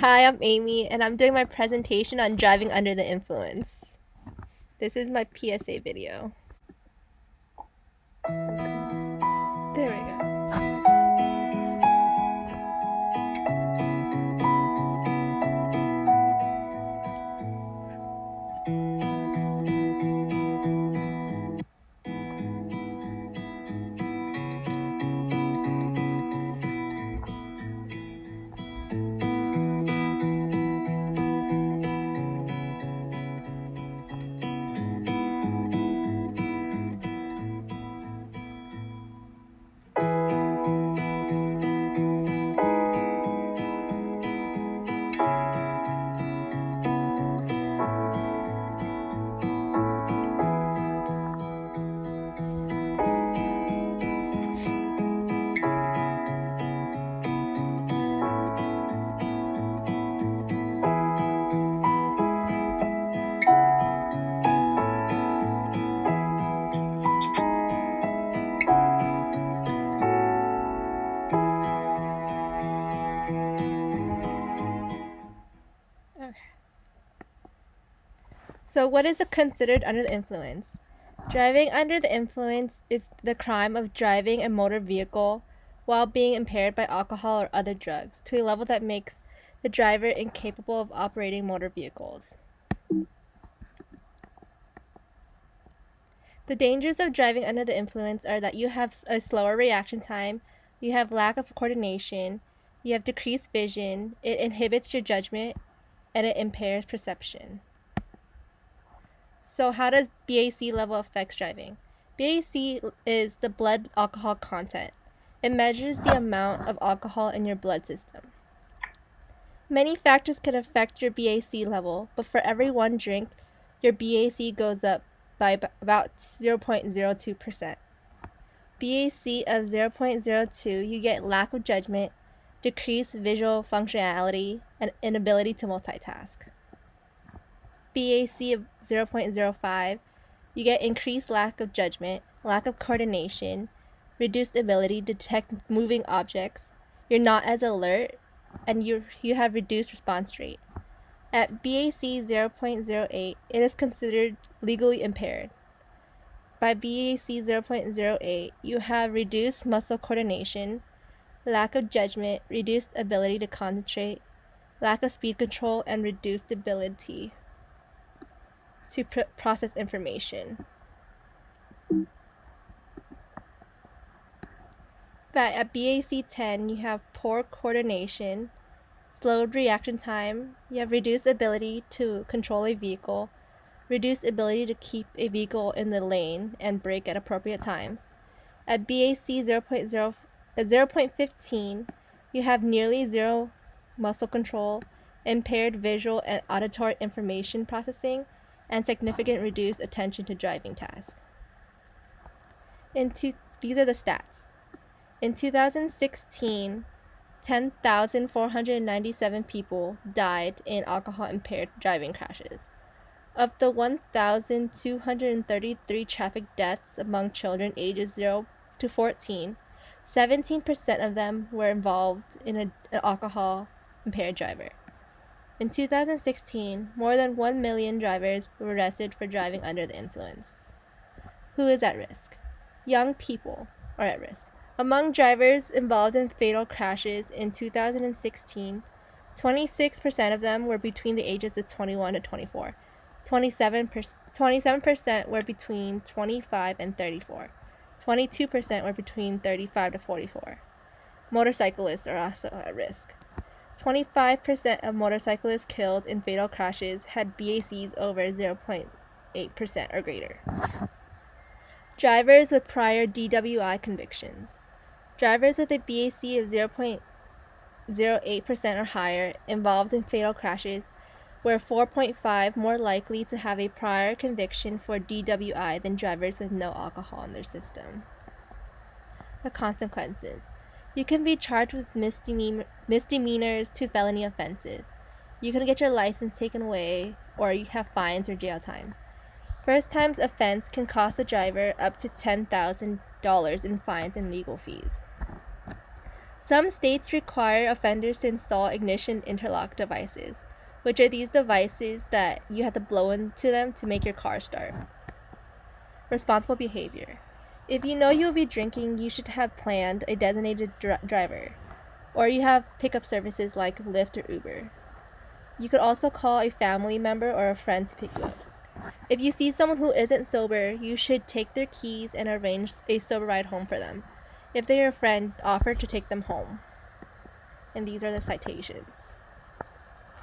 Hi, I'm Amy, and I'm doing my presentation on driving under the influence. This is my PSA video. There we go. Okay. So, what is considered under the influence? Driving under the influence is the crime of driving a motor vehicle while being impaired by alcohol or other drugs to a level that makes the driver incapable of operating motor vehicles. The dangers of driving under the influence are that you have a slower reaction time, you have lack of coordination, you have decreased vision, it inhibits your judgment, and it impairs perception. So how does BAC level affect driving? BAC is the blood alcohol content. It measures the amount of alcohol in your blood system. Many factors can affect your BAC level, but for every one drink, your BAC goes up by about 0.02%. BAC of 0.02, you get lack of judgment, decreased visual functionality, and inability to multitask. BAC of 0.05, you get increased lack of judgment, lack of coordination, reduced ability to detect moving objects, you're not as alert, and you have reduced response rate. At BAC 0.08, it is considered legally impaired. By BAC 0.08, you have reduced muscle coordination, lack of judgment, reduced ability to concentrate, lack of speed control, and reduced ability to process information. But at BAC 10, you have poor coordination, slowed reaction time, you have reduced ability to control a vehicle, reduced ability to keep a vehicle in the lane and brake at appropriate times. At BAC 0.15, you have nearly zero muscle control, impaired visual and auditory information processing, and significant reduced attention to driving tasks. These are the stats. In 2016, 10,497 people died in alcohol-impaired driving crashes. Of the 1,233 traffic deaths among children ages 0 to 14, 17% of them were involved in an alcohol-impaired driver. In 2016, more than 1 million drivers were arrested for driving under the influence. Who is at risk? Young people are at risk. Among drivers involved in fatal crashes in 2016, 26% of them were between the ages of 21 to 24. 27% were between 25 and 34. 22% were between 35 to 44. Motorcyclists are also at risk. 25% of motorcyclists killed in fatal crashes had BACs over 0.8% or greater. Drivers with prior DWI convictions. Drivers with a BAC of 0.08% or higher involved in fatal crashes were 4.5 more likely to have a prior conviction for DWI than drivers with no alcohol in their system. The consequences. You can be charged with misdemeanors to felony offenses. You can get your license taken away, or you have fines or jail time. First time's offense can cost the driver up to $10,000 in fines and legal fees. Some states require offenders to install ignition interlock devices, which are these devices that you have to blow into them to make your car start. Responsible behavior. If you know you will be drinking, you should have planned a designated driver, or you have pickup services like Lyft or Uber. You could also call a family member or a friend to pick you up. If you see someone who isn't sober, you should take their keys and arrange a sober ride home for them. If they are a friend, offer to take them home. And these are the citations.